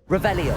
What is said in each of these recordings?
Revelio.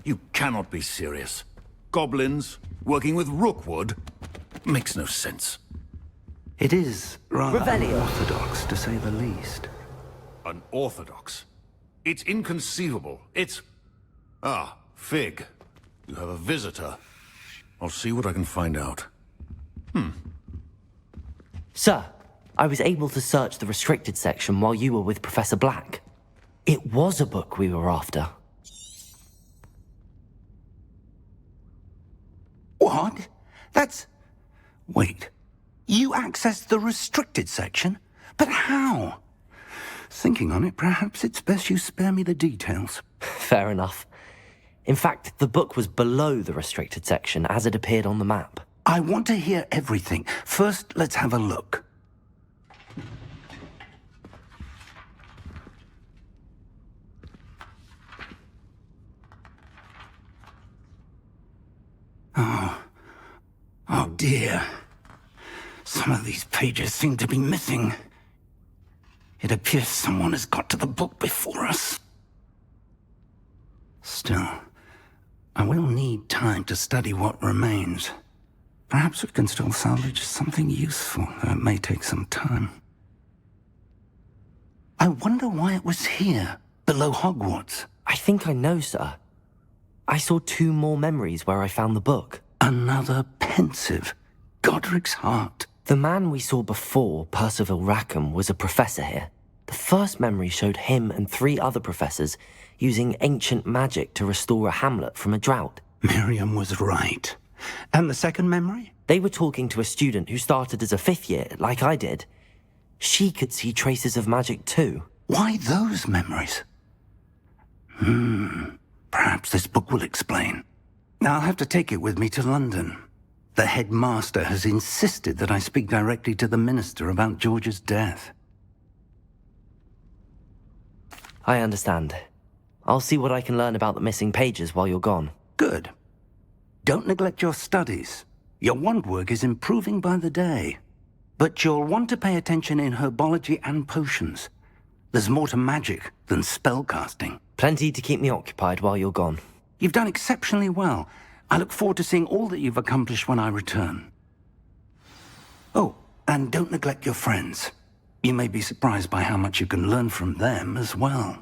You cannot be serious. Goblins working with Rookwood? Makes no sense. It is rather Revelio. unorthodox, to say the least. Unorthodox? It's inconceivable. It's... Ah, Fig. You have a visitor. I'll see what I can find out. Sir, I was able to search the restricted section while you were with Professor Black. It was a book we were after. What? That's... Wait. You accessed the restricted section? But how? Thinking on it, perhaps it's best you spare me the details. Fair enough. In fact, the book was below the restricted section as it appeared on the map. I want to hear everything. First, let's have a look. Oh dear. Some of these pages seem to be missing. It appears someone has got to the book before us. Still, I will need time to study what remains. Perhaps we can still salvage something useful, though it may take some time. I wonder why it was here, below Hogwarts. I think I know, sir. I saw 2 more memories where I found the book. Another pensive. Godric's heart. The man we saw before, Percival Rackham, was a professor here. The first memory showed him and 3 other professors using ancient magic to restore a hamlet from a drought. Miriam was right. And the second memory? They were talking to a student who started as a 5th year, like I did. She could see traces of magic too. Why those memories? Perhaps this book will explain. I'll have to take it with me to London. The headmaster has insisted that I speak directly to the minister about George's death. I understand. I'll see what I can learn about the missing pages while you're gone. Good. Don't neglect your studies. Your wand work is improving by the day. But you'll want to pay attention in herbology and potions. There's more to magic than spellcasting. Plenty to keep me occupied while you're gone. You've done exceptionally well. I look forward to seeing all that you've accomplished when I return. Oh, and don't neglect your friends. You may be surprised by how much you can learn from them as well.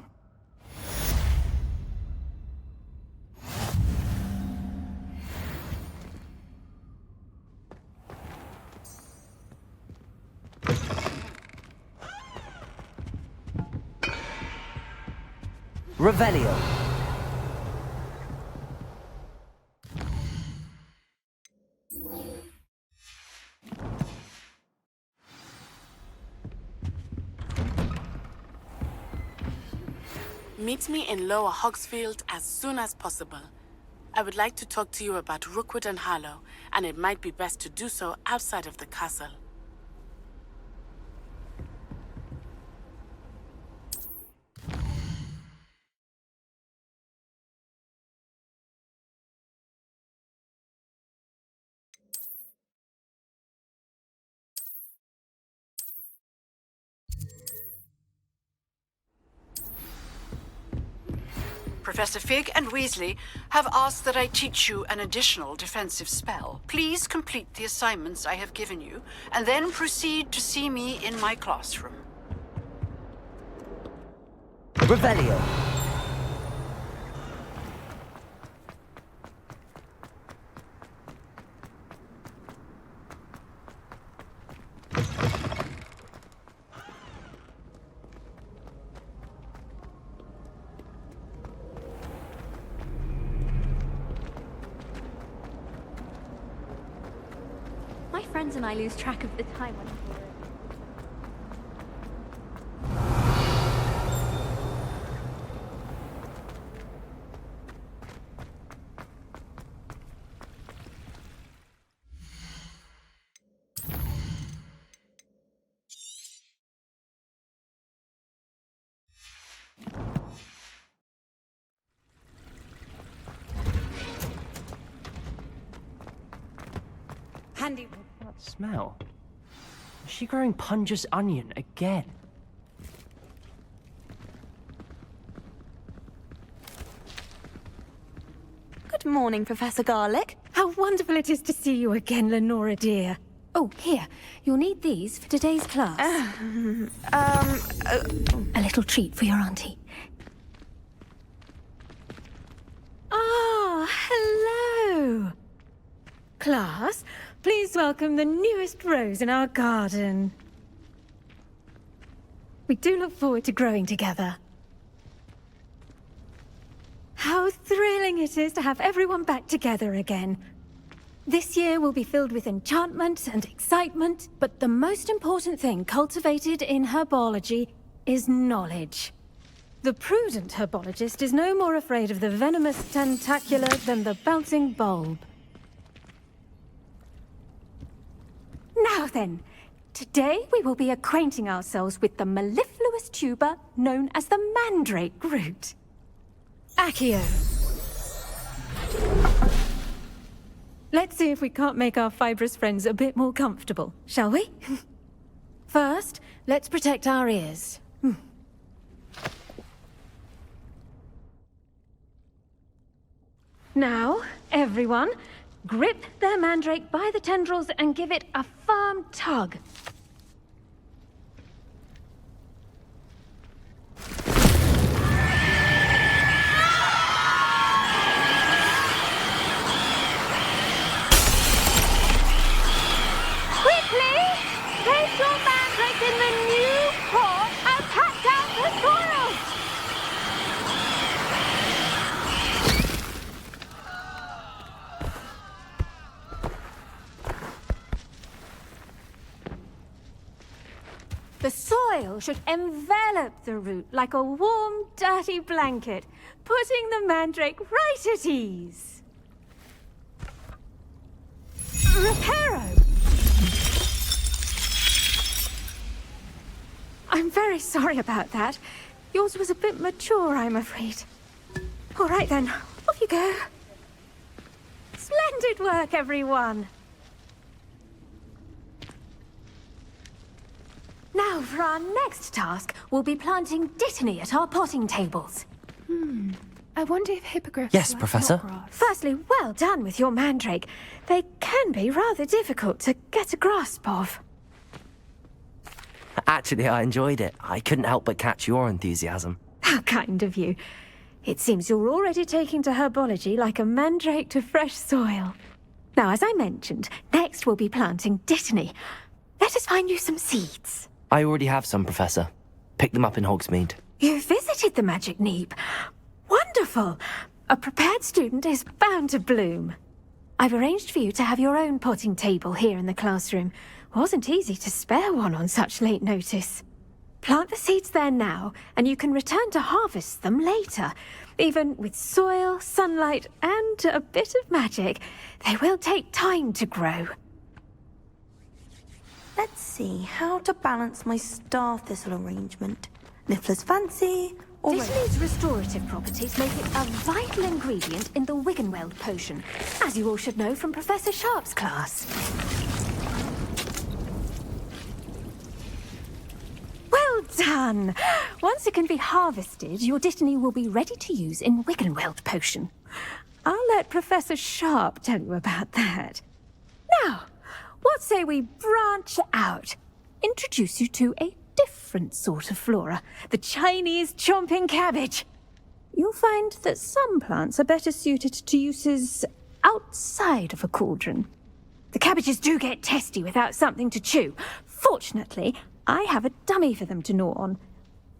Revelio. Meet me in Lower Hogsfield as soon as possible. I would like to talk to you about Rookwood and Harlow, and it might be best to do so outside of the castle. Professor Fig and Weasley have asked that I teach you an additional defensive spell. Please complete the assignments I have given you, and then proceed to see me in my classroom. Revelio. friends and I lose track of the time when we're it. Handy. That smell. Is she growing Punja's onion again? Good morning, Professor Garlic. How wonderful it is to see you again, Lenora dear. Oh, here. You'll need these for today's class. A little treat for your auntie. Ah, hello. Class, please welcome the newest rose in our garden. We do look forward to growing together. How thrilling it is to have everyone back together again. This year will be filled with enchantment and excitement, but the most important thing cultivated in herbology is knowledge. The prudent herbologist is no more afraid of the venomous tentacular than the bouncing bulb. Now then, today we will be acquainting ourselves with the mellifluous tuber known as the mandrake root. Accio. Let's see if we can't make our fibrous friends a bit more comfortable, shall we? First, let's protect our ears. Now, everyone, grip their mandrake by the tendrils and give it a firm tug. Quickly! Place your mandrake in the new pot and pat down the soil! The soil should envelop the root like a warm, dirty blanket, putting the mandrake right at ease. Reparo! I'm very sorry about that. Yours was a bit mature, I'm afraid. All right then, off you go. Splendid work, everyone! Now, for our next task, we'll be planting dittany at our potting tables. I wonder if hippogriffs Yes, like Professor. knotgrass. Firstly, well done with your mandrake. They can be rather difficult to get a grasp of. Actually, I enjoyed it. I couldn't help but catch your enthusiasm. How kind of you. It seems you're already taking to herbology like a mandrake to fresh soil. Now, as I mentioned, next we'll be planting dittany. Let us find you some seeds. I already have some, Professor. Pick them up in Hogsmeade. You visited the Magic Neep. Wonderful! A prepared student is bound to bloom. I've arranged for you to have your own potting table here in the classroom. Wasn't easy to spare one on such late notice. Plant the seeds there now, and you can return to harvest them later. Even with soil, sunlight, and a bit of magic, they will take time to grow. Let's see how to balance my star thistle arrangement. Niffler's fancy, or Dittany's restorative properties make it a vital ingredient in the Wiggenweld potion, as you all should know from Professor Sharp's class. Well done! Once it can be harvested, your dittany will be ready to use in Wiggenweld potion. I'll let Professor Sharp tell you about that. Now, what say we branch out? Introduce you to a different sort of flora, the Chinese chomping cabbage. You'll find that some plants are better suited to uses outside of a cauldron. The cabbages do get testy without something to chew. Fortunately, I have a dummy for them to gnaw on.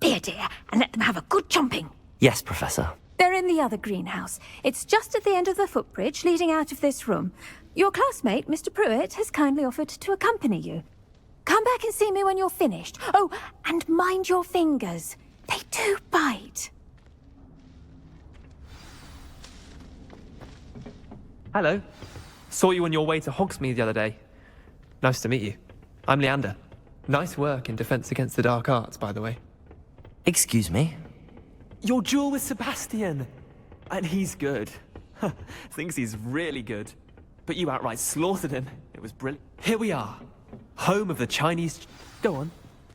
Be a dear and let them have a good chomping. Yes, Professor. They're in the other greenhouse. It's just at the end of the footbridge leading out of this room. Your classmate, Mr. Pruitt, has kindly offered to accompany you. Come back and see me when you're finished. Oh, and mind your fingers. They do bite. Hello. Saw you on your way to Hogsmeade the other day. Nice to meet you. I'm Leander. Nice work in Defense Against the Dark Arts, by the way. Excuse me? Your duel with Sebastian! And he's good. Thinks he's really good. But you outright slaughtered him. It was brilliant. Here we are. Home of the Chinese... Go on.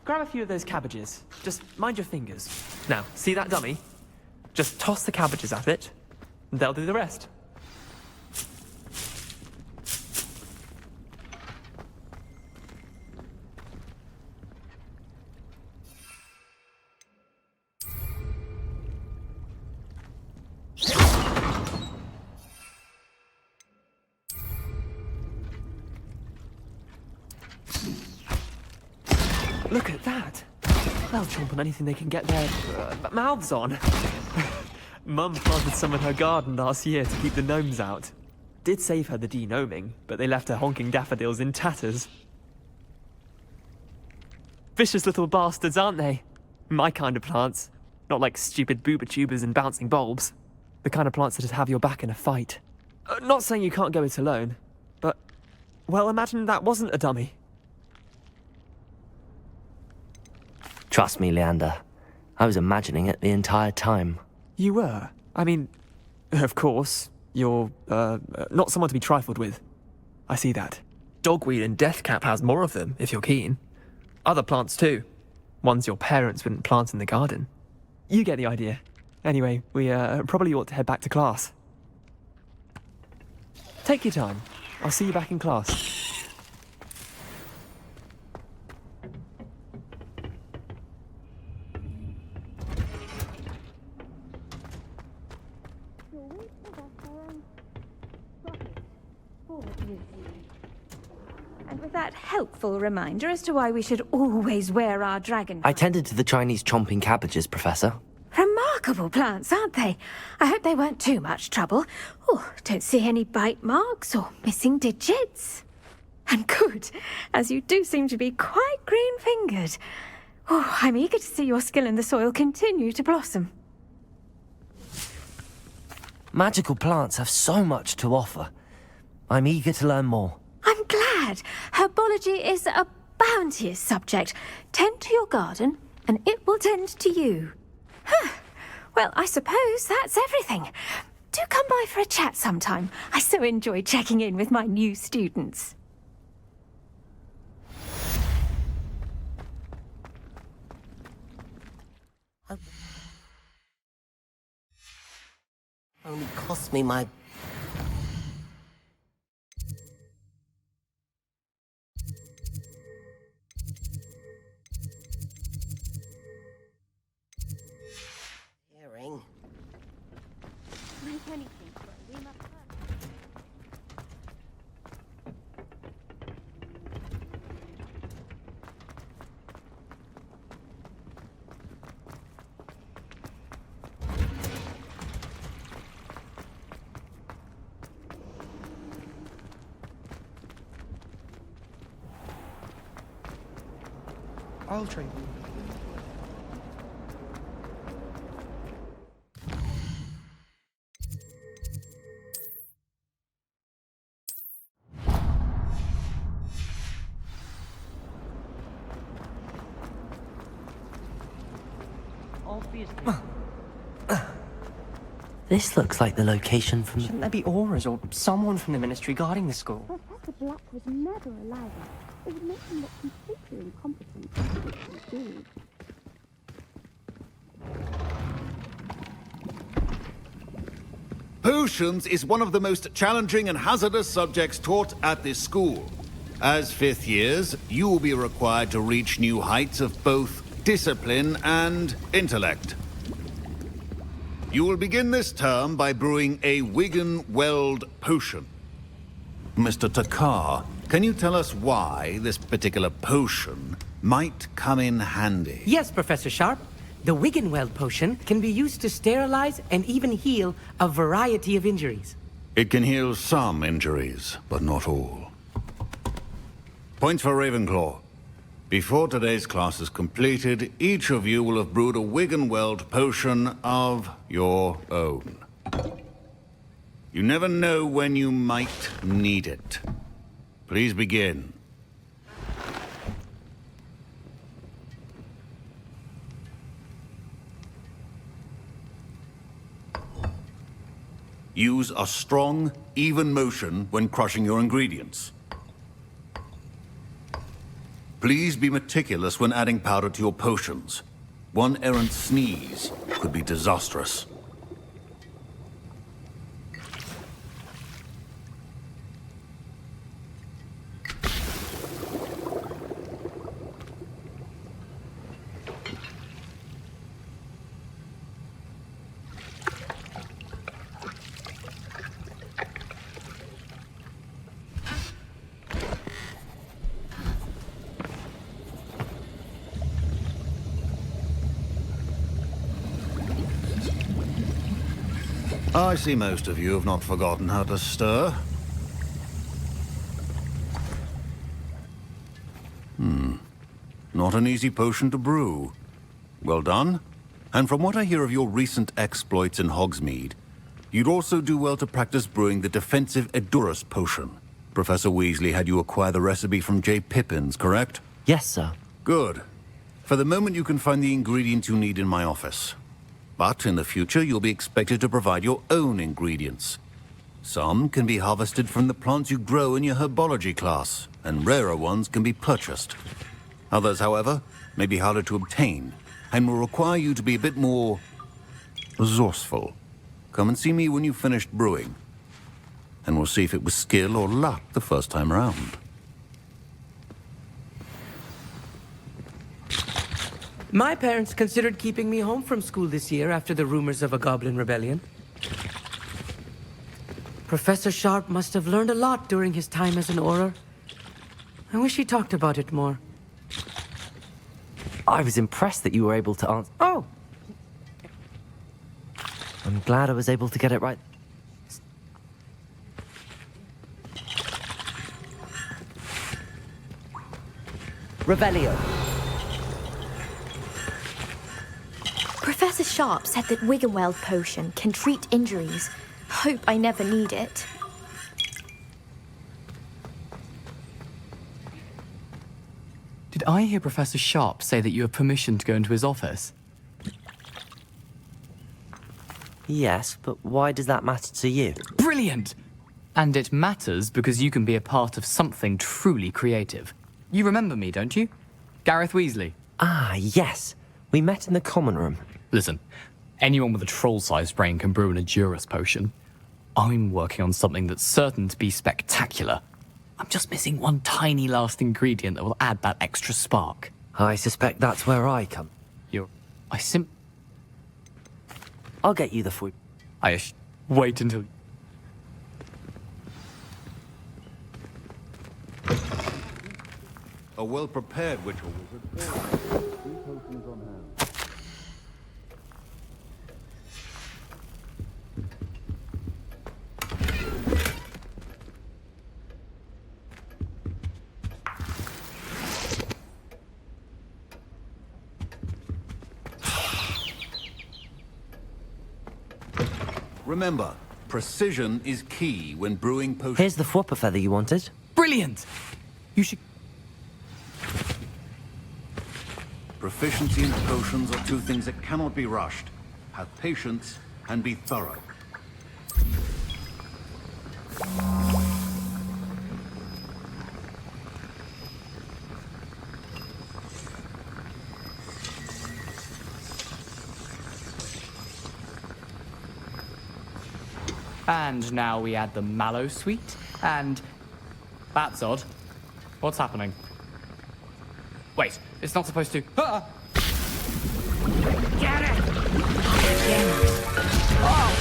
Grab a few of those cabbages. Just mind your fingers. Now, see that dummy? Just toss the cabbages at it, and they'll do the rest. Look at that! They'll chomp on anything they can get their mouths on. Mum planted some in her garden last year to keep the gnomes out. Did save her the de-gnoming, but they left her honking daffodils in tatters. Vicious little bastards, aren't they? My kind of plants. Not like stupid booba tubers and bouncing bulbs. The kind of plants that just have your back in a fight. Not saying you can't go it alone, but... well, imagine that wasn't a dummy. Trust me, Leander. I was imagining it the entire time. You were? I mean, of course, you're, not someone to be trifled with. I see that. Dogweed and deathcap has more of them, if you're keen. Other plants too. Ones your parents wouldn't plant in the garden. You get the idea. Anyway, we, probably ought to head back to class. Take your time. I'll see you back in class. And with that helpful reminder as to why we should always wear our dragon... I tended to the Chinese chomping cabbages, Professor. Remarkable plants, aren't they? I hope they weren't too much trouble. Oh, don't see any bite marks or missing digits. And good, as you do seem to be quite green-fingered. Oh, I'm eager to see your skill in the soil continue to blossom. Magical plants have so much to offer. I'm eager to learn more. I'm glad. Herbology is a bounteous subject. Tend to your garden, and it will tend to you. Huh. Well, I suppose that's everything. Do come by for a chat sometime. I so enjoy checking in with my new students. Only cost me my... hearing. Make anything, but we must first. I'll train you. This looks like the location from... Shouldn't there be auras or someone from the ministry guarding the school? Professor Black was never allowed. It would make him look completely incompetent. Potions is one of the most challenging and hazardous subjects taught at this school. As fifth years, you will be required to reach new heights of both discipline and intellect. You will begin this term by brewing a Wigan-Weld potion. Mr. Takar, can you tell us why this particular potion might come in handy? Yes, Professor Sharp. The Wiggenweld potion can be used to sterilize and even heal a variety of injuries. It can heal some injuries, but not all. Points for Ravenclaw. Before today's class is completed, each of you will have brewed a Wiggenweld potion of your own. You never know when you might need it. Please begin. Use a strong, even motion when crushing your ingredients. Please be meticulous when adding powder to your potions. One errant sneeze could be disastrous. I see most of you have not forgotten how to stir. Not an easy potion to brew. Well done. And from what I hear of your recent exploits in Hogsmeade, you'd also do well to practice brewing the defensive Edurus potion. Professor Weasley had you acquire the recipe from J. Pippins, correct? Yes, sir. Good. For the moment, you can find the ingredients you need in my office. But in the future, you'll be expected to provide your own ingredients. Some can be harvested from the plants you grow in your herbology class, and rarer ones can be purchased. Others, however, may be harder to obtain, and will require you to be a bit more resourceful. Come and see me when you've finished brewing, and we'll see if it was skill or luck the first time around. My parents considered keeping me home from school this year after the rumors of a goblin rebellion. Professor Sharp must have learned a lot during his time as an Auror. I wish he talked about it more. I was impressed that you were able to answer. Oh! I'm glad I was able to get it right. Revelio. Professor Sharp said that Wiggenweld potion can treat injuries. Hope I never need it. Did I hear Professor Sharp say that you have permission to go into his office? Yes, but why does that matter to you? Brilliant! And it matters because you can be a part of something truly creative. You remember me, don't you? Gareth Weasley. Ah, yes. We met in the common room. Listen, anyone with a troll-sized brain can brew an Edurus potion. I'm working on something that's certain to be spectacular. I'm just missing one tiny last ingredient that will add that extra spark. I suspect that's where I come. I'll get you the food. Wait until... A well-prepared witch or wizard. 3 potions on hand. Remember, precision is key when brewing potions. Here's the Fwopper feather you wanted. Brilliant! You should... Proficiency in potions are 2 things that cannot be rushed. Have patience and be thorough. And now we add the mallow sweet, and... That's odd. What's happening? Wait, it's not supposed to... Ah! Get it! Oh!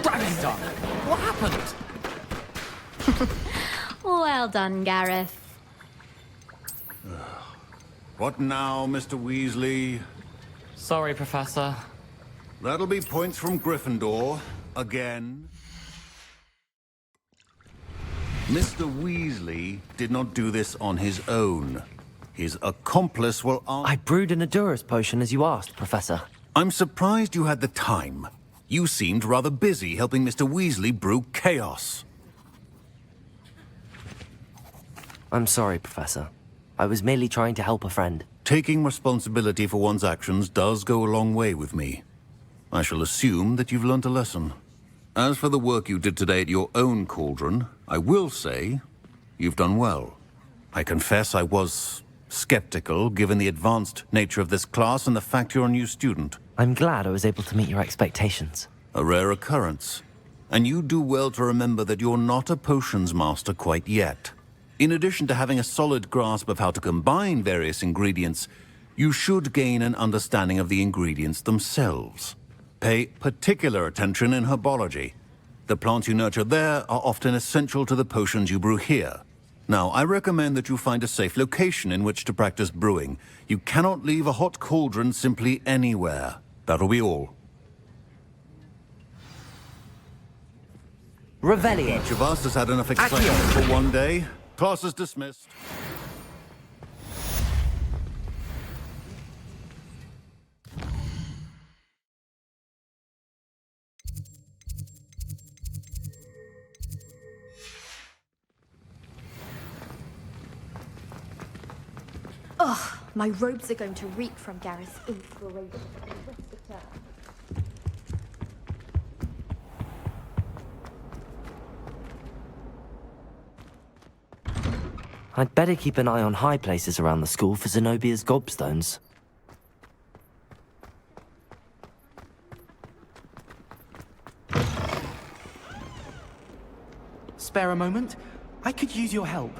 Dragon's What happened? Well done, Gareth. What now, Mr. Weasley? Sorry, Professor. That'll be points from Gryffindor. Again. Mr. Weasley did not do this on his own. His accomplice will I brewed an Adurus potion as you asked, Professor. I'm surprised you had the time. You seemed rather busy helping Mr. Weasley brew chaos. I'm sorry, Professor. I was merely trying to help a friend. Taking responsibility for one's actions does go a long way with me. I shall assume that you've learnt a lesson. As for the work you did today at your own cauldron, I will say you've done well. I confess I was skeptical, given the advanced nature of this class and the fact you're a new student. I'm glad I was able to meet your expectations. A rare occurrence. And you do well to remember that you're not a potions master quite yet. In addition to having a solid grasp of how to combine various ingredients, you should gain an understanding of the ingredients themselves. Pay particular attention in herbology. The plants you nurture there are often essential to the potions you brew here. Now, I recommend that you find a safe location in which to practice brewing. You cannot leave a hot cauldron simply anywhere. That'll be all. Revelio. Each of us has had enough excitement for one day. Class is dismissed. Ugh, my robes are going to reek from Gareth's inspiration for the rest of the term. I'd better keep an eye on high places around the school for Zenobia's gobstones. Spare a moment? I could use your help.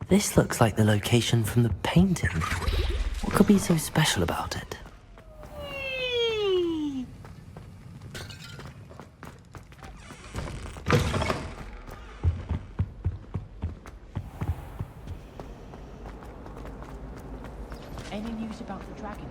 This looks like the location from the painting. What could be so special about it? Any news about the dragon?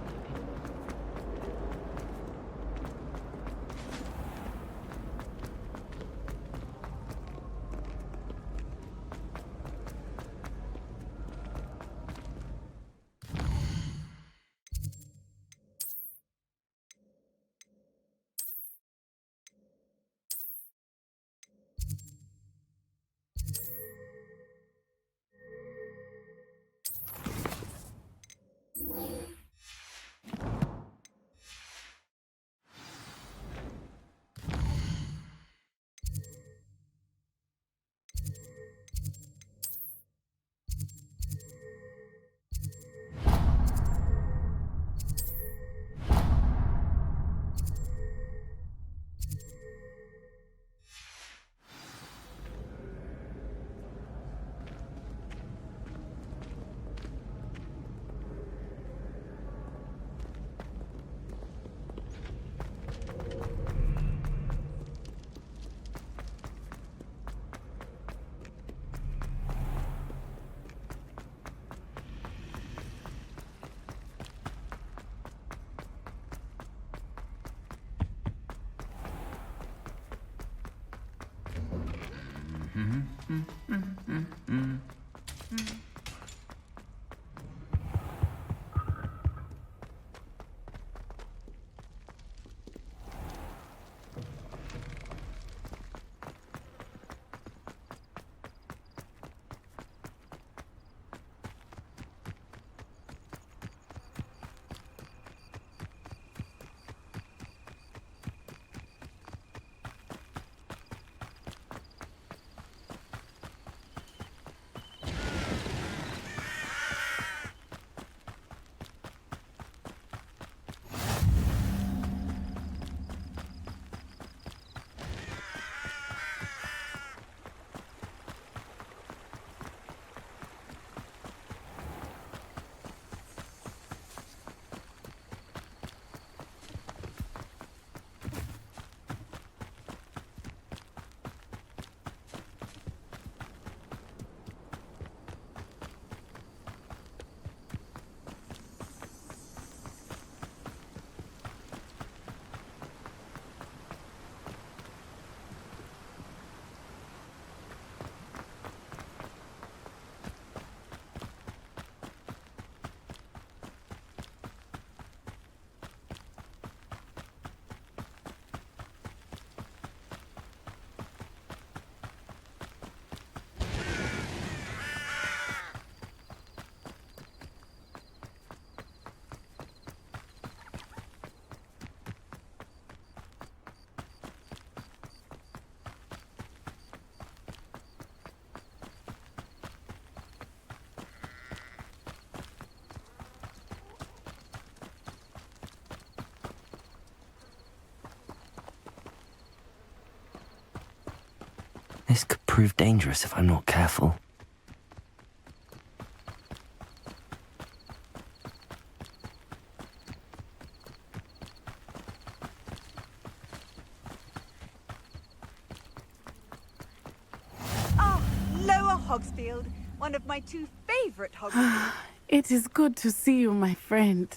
This could prove dangerous if I'm not careful. Ah, Lower Hogsfield, one of my two favorite Hogsfields. It is good to see you, my friend.